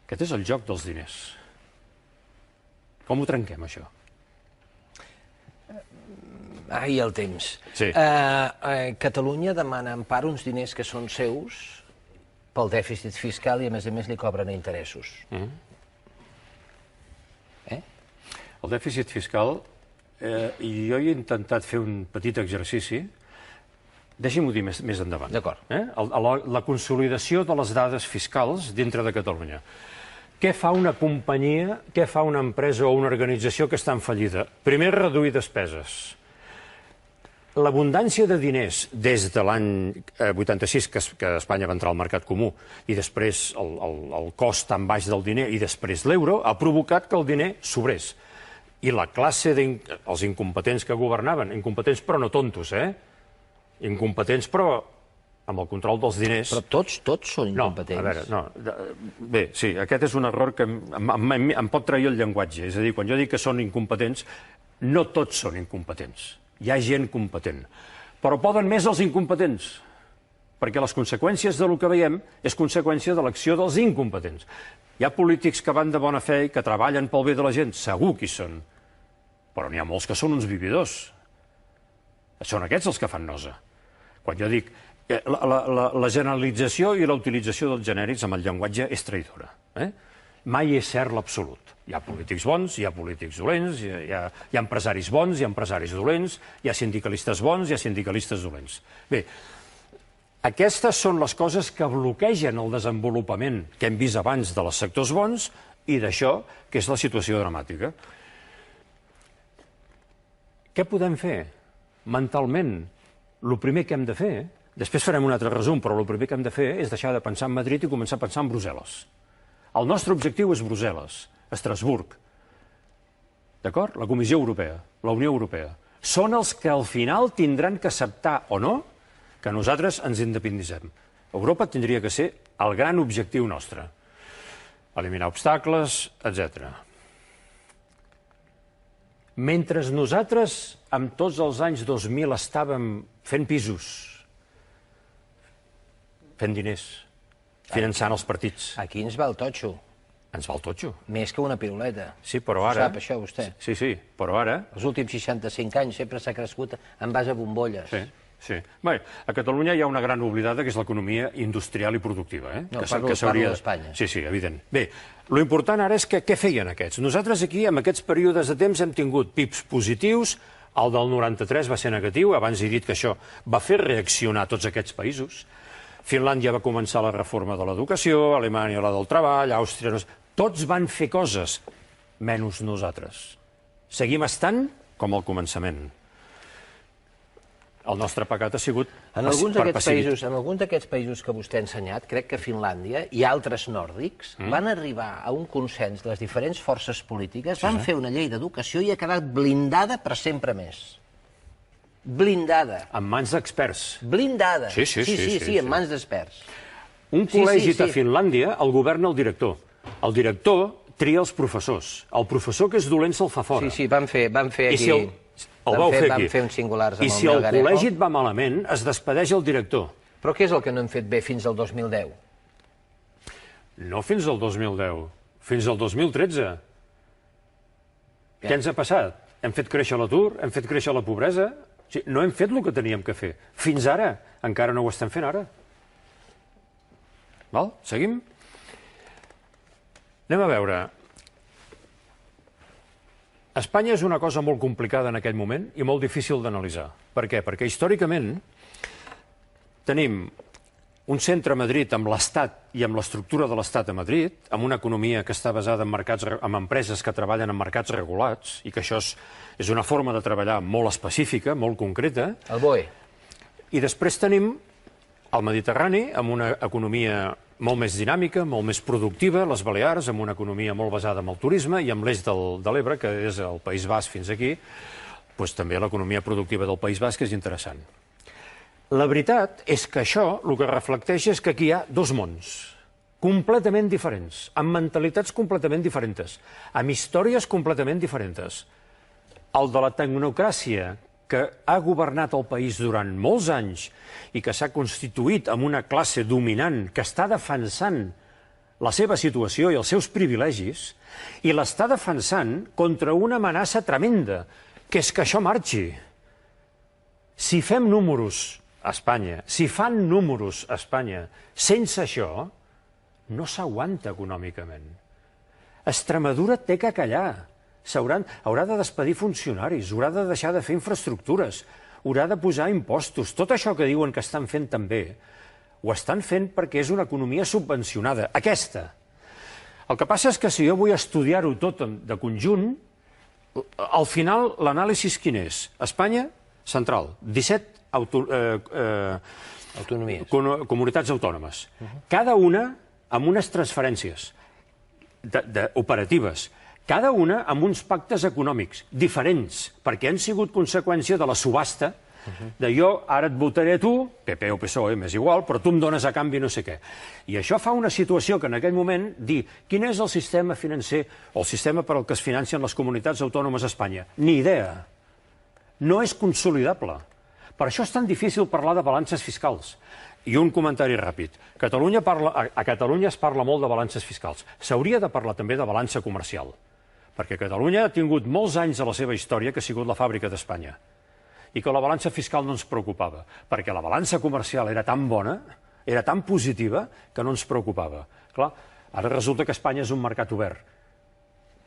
Aquest és el joc dels diners. Com ho trenquem, això? Ai, el temps. Sí. Catalunya demana en part uns diners que són seus pel dèficit fiscal i, a més, li cobren interessos. El dèficit fiscal, i jo he intentat fer un petit exercici, deixi'm-ho dir més endavant. D'acord. La consolidació de les dades fiscals dintre de Catalunya. Què fa una companyia, què fa una empresa o una organització que està en fallida? Primer, reduir despeses. L'abundància de diners des de l'any 86, que Espanya va entrar al mercat comú, i després el cost tan baix del diner i després l'euro, ha provocat que el diner sobrés. I la classe els incompetents que governaven, incompetents però no tontos, incompetents però amb el control dels diners... Però tots són incompetents. No, a veure, no. Bé, sí, aquest és un error que em pot trair el llenguatge. És a dir, quan jo dic que són incompetents, no tots són incompetents. Hi ha gent competent. Però poden més els incompetents, perquè les conseqüències del que veiem és conseqüència de l'acció dels incompetents. Hi ha polítics que van de bona fe i que treballen pel bé de la gent, segur que hi són. Però n'hi ha molts que són uns vividors. Són aquests els que fan nosa. Quan jo dic la generalització i la utilització dels genèrics amb el llenguatge és traïdora. Mai és cert l'absolut. Hi ha polítics bons, hi ha polítics dolents, hi ha empresaris bons, hi ha empresaris dolents, hi ha sindicalistes bons, hi ha sindicalistes dolents. Bé, aquestes són les coses que bloquegen el desenvolupament que hem vist abans dels sectors bons i d'això, que és la situació dramàtica. Què podem fer? Mentalment, el primer que hem de fer, després farem un altre resum, però el primer que hem de fer és deixar de pensar en Madrid i començar a pensar en Brussel·les. El nostre objectiu és Brussel·les, Estrasburg, d'acord? La Comissió Europea, la Unió Europea. Són els que al final tindran que acceptar o no que nosaltres ens independitzem. Europa tindria que ser el gran objectiu nostre. Eliminar obstacles, etc. Mentre nosaltres, amb tots els anys 2000, estàvem fent pisos, fent diners, finançant els partits. Aquí ens va el totxo. Ens va el totxo. Més que una piruleta. Sí, però ara... Ho sap, això, vostè? Sí, però ara... Els últims 65 anys sempre s'ha crescut en base a bombolles. Sí. Bé, a Catalunya hi ha una gran oblidada, que és l'economia industrial i productiva. No, parlo d'Espanya. Sí, evident. Bé, l'important ara és que què feien aquests? Nosaltres aquí, en aquests períodes de temps, hem tingut PIBs positius, el del 93 va ser negatiu, abans he dit que això va fer reaccionar tots aquests països. Finlàndia va començar la reforma de l'educació, Alemanya la del treball, Àustria... Tots van fer coses, menys nosaltres. Seguim estant com al començament. El nostre pecat ha sigut en alguns d'aquests països que vostè ha ensenyat, crec que Finlàndia i altres nòrdics van arribar a un consens de les diferents forces polítiques, van fer una llei d'educació i ha quedat blindada per sempre més. Blindada. En mans d'experts. Blindada. Sí, en mans d'experts. Un col·legi de Finlàndia el governa el director. El director tria els professors. El professor que és dolent se'l fa fora. Sí, van fer aquí... Van fer uns singulars amb el Melgarejo. I si el col·legi et va malament, es despedeix el director. Però què és el que no hem fet bé fins al 2010? No fins al 2010, fins al 2013. Què ens ha passat? Hem fet créixer l'atur, hem fet créixer la pobresa, no hem fet el que teníem que fer. Fins ara, encara no ho estem fent ara. Val? Seguim? Anem a veure. Espanya és una cosa molt complicada en aquell moment i molt difícil d'analitzar. Per què? Perquè històricament tenim un centre a Madrid amb l'Estat i amb l'estructura de l'Estat a Madrid, amb una economia que està basada en empreses que treballen en mercats regulats i que això és una forma de treballar molt específica, molt concreta. El BOE. I després tenim el Mediterrani amb una economia molt més dinàmica, molt més productiva, les Balears, amb una economia molt basada en el turisme, i amb l'eix de l'Ebre, que és el País Basc fins aquí, doncs també l'economia productiva del País Basc és interessant. La veritat és que això el que reflecteix és que aquí hi ha dos mons completament diferents, amb mentalitats completament diferents, amb històries completament diferents. El de la tecnocràcia, que ha governat el país durant molts anys i que s'ha constituït amb una classe dominant que està defensant la seva situació i els seus privilegis, i l'està defensant contra una amenaça tremenda, que és que això marxi. Si fem números a Espanya, si fan números a Espanya sense això, no s'aguanta econòmicament. Extremadura té que callar. Haurà de despedir funcionaris, haurà de deixar de fer infraestructures, haurà de posar impostos. Tot això que diuen que estan fent també, ho estan fent perquè és una economia subvencionada, aquesta. El que passa és que si jo vull estudiar-ho tot de conjunt, al final l'anàlisi quin és? Espanya, central, 17 comunitats autònomes, cada una amb unes transferències operatives, cada una amb uns pactes econòmics diferents, perquè han sigut conseqüència de la subhasta de jo ara et votaré a tu, PP o PSOE, m'és igual, però tu em dones a canvi no sé què. I això fa una situació que en aquell moment dir quin és el sistema financer o el sistema per al que es financen les comunitats autònomes a Espanya? Ni idea. No és consolidable. Per això és tan difícil parlar de balances fiscals. I un comentari ràpid. A Catalunya es parla molt de balances fiscals. S'hauria de parlar també de balança comercial, perquè Catalunya ha tingut molts anys a la seva història que ha sigut la fàbrica d'Espanya i que la balança fiscal no ens preocupava, perquè la balança comercial era tan bona, era tan positiva, que no ens preocupava. Clar, ara resulta que Espanya és un mercat obert.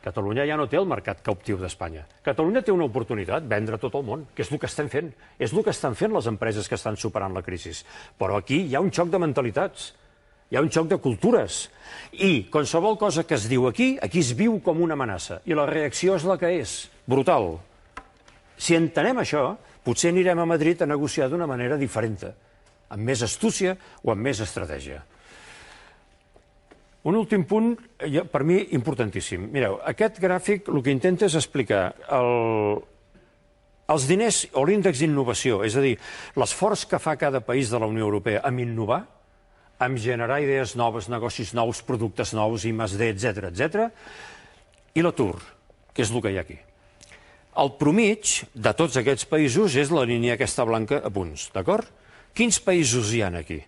Catalunya ja no té el mercat captiu d'Espanya. Catalunya té una oportunitat, vendre tot el món, que és el que estem fent. És el que estan fent les empreses que estan superant la crisi. Però aquí hi ha un xoc de mentalitats, hi ha un xoc de cultures. I qualsevol cosa que es diu aquí es viu com una amenaça. I la reacció és la que és, brutal. Si entenem això, potser anirem a Madrid a negociar d'una manera diferent, amb més astúcia o amb més estratègia. Un últim punt, per mi, importantíssim. Mireu, aquest gràfic el que intenta és explicar els diners o l'índex d'innovació, és a dir, l'esforç que fa cada país de la Unió Europea amb innovar, amb generar idees noves, negocis nous, productes nous, I+D, etc., i l'atur, que és el que hi ha aquí. El promig de tots aquests països és la línia aquesta blanca a punts, d'acord? Quins països hi ha aquí?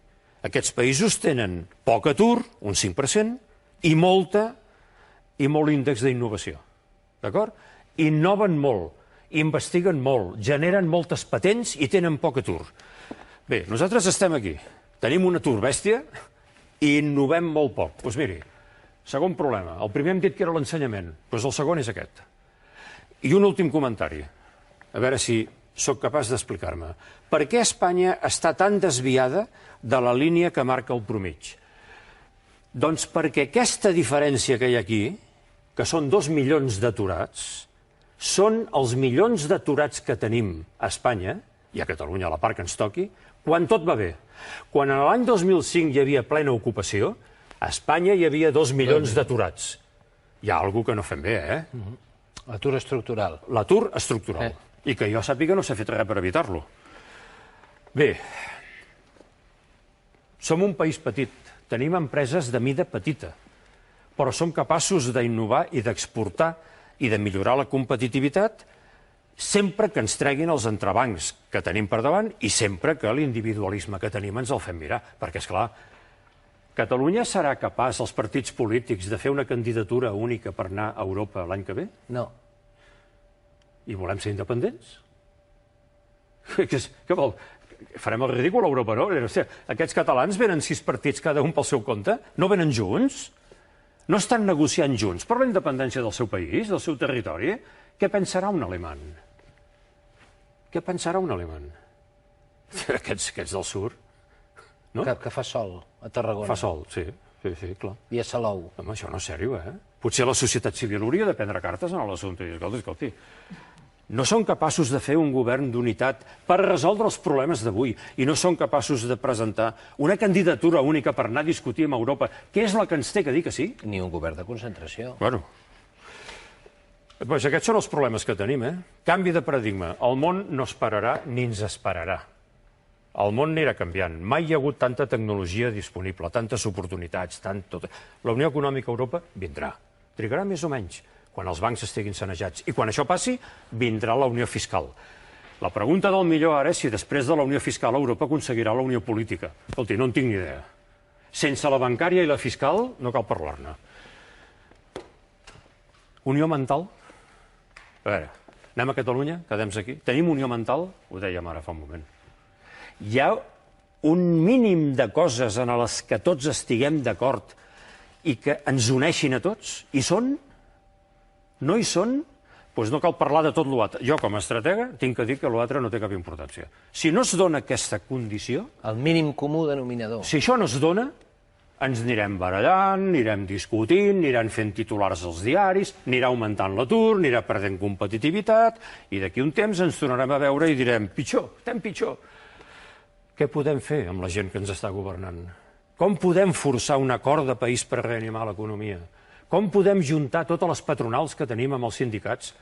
Aquests països tenen poc atur, un 5%, i molt índex d'innovació, d'acord? Innoven molt, investiguen molt, generen moltes patents i tenen poc atur. Bé, nosaltres estem aquí, tenim un atur bèstia i innovem molt poc. Doncs miri, segon problema. El primer hem dit que era l'ensenyament, doncs el segon és aquest. I un últim comentari, a veure si sóc capaç d'explicar-me. Per què Espanya està tan desviada de la línia que marca el promig? Doncs perquè aquesta diferència que hi ha aquí, que són 2 milions d'aturats, són els milions d'aturats que tenim a Espanya, i a Catalunya a la part que ens toqui, quan tot va bé. Quan en l'any 2005 hi havia plena ocupació, a Espanya hi havia 2 milions d'aturats. Hi ha alguna cosa que no fem bé, eh? L'atur estructural. L'atur estructural. I que jo sàpiga no s'ha fet res per evitar-lo. Bé, som un país petit, tenim empreses de mida petita, però som capaços d'innovar i d'exportar i de millorar la competitivitat sempre que ens treguin els entrebancs que tenim per davant i sempre que l'individualisme que tenim ens el fem mirar. Perquè, esclar, Catalunya serà capaç, els partits polítics, de fer una candidatura única per anar a Europa l'any que ve? No. I volem ser independents? Què vol? Farem el ridícul a Europa, no? Aquests catalans venen 6 partits cada un pel seu compte? No venen junts? No estan negociant junts per la independència del seu país, del seu territori? Què pensarà un alemany? Què pensarà un alemany? Aquests del sud? Que fa sol a Tarragona. Fa sol, sí, clar. I a Salou. Home, això no és sèrio, eh? Potser la societat civil hauria de prendre cartes en l'assumpte. Escolti, no són capaços de fer un govern d'unitat per resoldre els problemes d'avui i no són capaços de presentar una candidatura única per anar a discutir amb Europa, que és la que ens té que dir que sí. Ni un govern de concentració. Bueno, Doncs aquests són els problemes que tenim, Canvi de paradigma. El món no esperarà ni ens esperarà. El món anirà canviant. Mai hi ha hagut tanta tecnologia disponible, tantes oportunitats, tant tot. La Unió Econòmica a Europa vindrà. Trigarà més o menys, quan els bancs estiguin sanejats. I quan això passi, vindrà la Unió Fiscal. La pregunta del millor ara és si després de la Unió Fiscal Europa aconseguirà la Unió Política. Escolti, no en tinc ni idea. Sense la bancària i la fiscal no cal parlar-ne. Unió mental? A veure, anem a Catalunya, quedem-nos aquí. Tenim unió mental? Ho dèiem ara fa un moment. Hi ha un mínim de coses en les que tots estiguem d'acord i que ens uneixin a tots? Hi són? No hi són? Doncs no cal parlar de tot l'altre. Jo, com a estratega, tinc que dir que l'altre no té cap importància. Si no es dona aquesta condició... El mínim comú denominador. Si això no es dona, ens anirem barallant, anirem discutint, aniran fent titulars als diaris, anirà augmentant l'atur, anirà perdent competitivitat, i d'aquí un temps ens tornarem a veure i direm pitjor, estem pitjor. Què podem fer amb la gent que ens està governant? Com podem forçar un acord de país per reanimar l'economia? Com podem juntar totes les patronals que tenim amb els sindicats?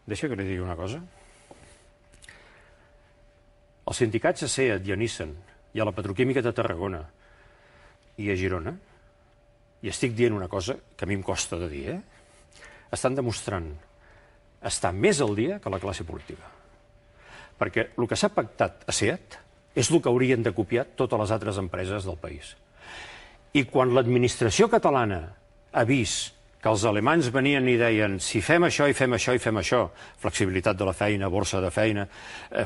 Deixa que li digui una cosa. Els sindicats a SEAT i a Nissan i a la Petroquímica de Tarragona i a Girona, i estic dient una cosa que a mi em costa de dir, estan demostrant estar més al dia que la classe política. Perquè el que s'ha pactat a SEAT és el que haurien de copiar totes les altres empreses del país. I quan l'administració catalana ha vist que els alemanys venien i deien si fem això i fem això i fem això, flexibilitat de la feina, borsa de feina,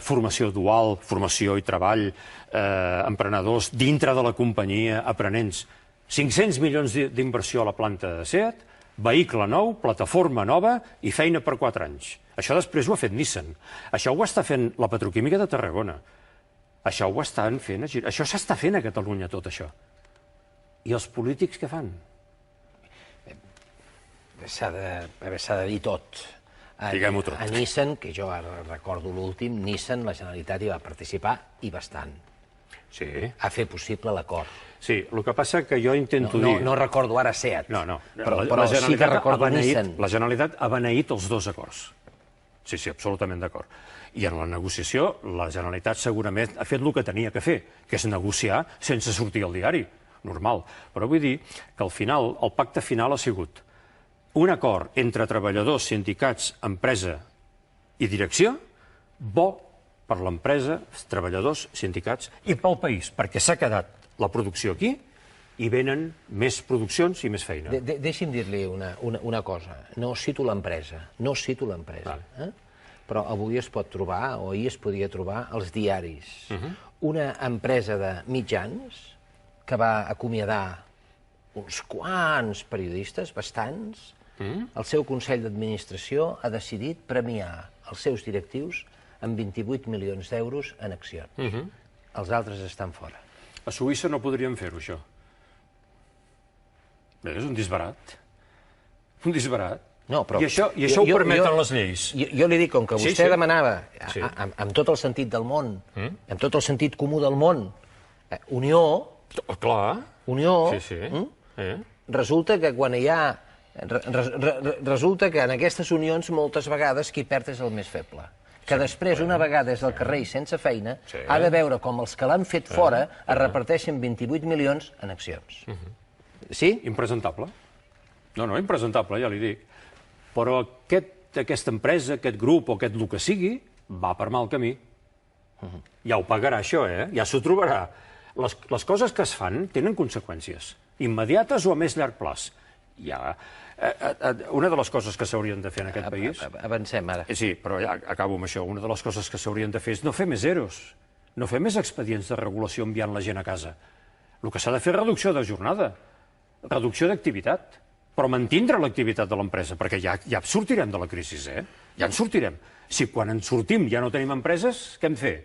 formació dual, formació i treball, emprenedors dintre de la companyia, aprenents, 500 milions d'inversió a la planta de SEAT, vehicle nou, plataforma nova i feina per 4 anys. Això després ho ha fet Nissan. Això ho està fent la Petroquímica de Tarragona. Això ho estan fent a Girona. Això s'està fent a Catalunya, tot això. I els polítics què fan? S'ha de dir tot. Diguem-ho tot. A Nissan, que jo ara recordo l'últim, Nissan, la Generalitat hi va participar i bastant. Sí. A fer possible l'acord. Sí, el que passa que jo intento dir... No recordo ara SEAT. No. Però sí que recordo Nissan. La Generalitat ha beneït els dos acords. Sí, absolutament d'acord. I en la negociació, la Generalitat segurament ha fet el que tenia que fer, que és negociar sense sortir al diari. Normal. Però vull dir que al final, el pacte final ha sigut un acord entre treballadors, sindicats, empresa i direcció, bo per l'empresa, treballadors, sindicats i pel país, perquè s'ha quedat la producció aquí i venen més produccions i més feina. Deixi'm dir-li una cosa. No cito l'empresa, però avui es pot trobar, o ahir es podia trobar, als diaris. Una empresa de mitjans que va acomiadar uns quants periodistes, bastants. El seu Consell d'Administració ha decidit premiar els seus directius amb 28 milions d'euros en accions. Els altres estan fora. A Suïssa no podrien fer-ho, això. Bé, és un disbarat. Un disbarat. I això ho permeten les lleis. Jo li dic, com que vostè demanava, amb tot el sentit del món, amb tot el sentit comú del món, unió... Clar. Unió. Resulta que quan hi ha... Resulta que en aquestes unions moltes vegades qui perd és el més feble. Que després, una vegada és al carrer i sense feina, ha de veure com els que l'han fet fora es reparteixen 28 milions en accions. Sí? Impresentable. No, impresentable, ja li dic. Però aquesta empresa, aquest grup o aquest el que sigui, va per mal camí. Ja ho pagarà això, ja s'ho trobarà. Les coses que es fan tenen conseqüències, immediates o a més llarg plaç. Una de les coses que s'haurien de fer en aquest país... Avancem, ara. Sí, però ja acabo amb això. Una de les coses que s'haurien de fer és no fer més EROs, no fer més expedients de regulació enviant la gent a casa. El que s'ha de fer és reducció de jornada, reducció d'activitat, però mantindre l'activitat de l'empresa, perquè ja sortirem de la crisi, ja en sortirem. Si quan en sortim ja no tenim empreses, què hem de fer?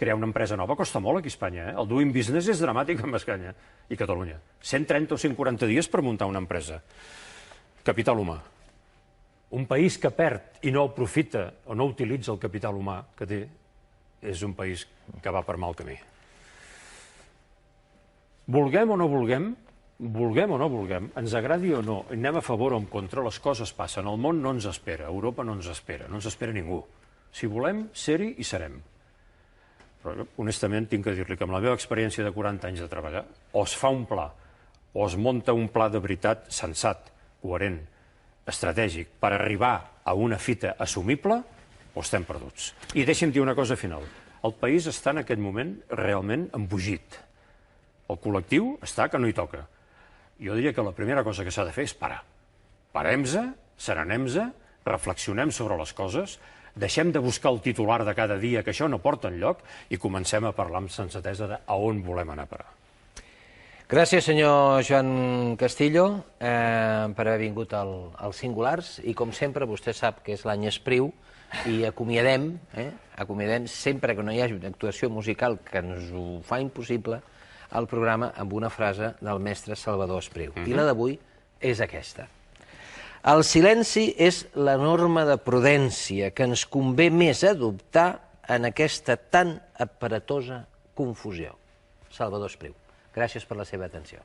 Crear una empresa nova costa molt aquí a Espanya. El doing business és dramàtic amb Espanya i Catalunya. 130 o 140 dies per muntar una empresa. Capital humà. Un país que perd i no aprofita o no utilitza el capital humà que té és un país que va per mal camí. Vulguem o no vulguem, vulguem o no vulguem, ens agradi o no, anem a favor o en contra, les coses passen. El món no ens espera, Europa no ens espera, no ens espera ningú. Si volem, ser-hi i serem. Però, honestament, tinc que dir-li que amb la meva experiència de 40 anys de treballar, o es fa un pla, o es munta un pla de veritat sensat, coherent, estratègic, per arribar a una fita assumible, o estem perduts. I deixi'm dir una cosa final. El país està en aquest moment realment embogit. El col·lectiu està que no hi toca. Jo diria que la primera cosa que s'ha de fer és parar. Parem-se, serenem-se, reflexionem sobre les coses, deixem de buscar el titular de cada dia, que això no porta enlloc, i comencem a parlar amb sensatesa de a on volem anar a parar. Gràcies, senyor Joan Castillo, per haver vingut als Singulars, i com sempre vostè sap que és l'any Espriu, i acomiadem, sempre que no hi hagi una actuació musical que ens ho fa impossible, el programa amb una frase del mestre Salvador Espriu. I la d'avui és aquesta. El silenci és la norma de prudència que ens convé més adoptar en aquesta tan aparatosa confusió. Salvador Espriu. Gràcies per la seva atenció.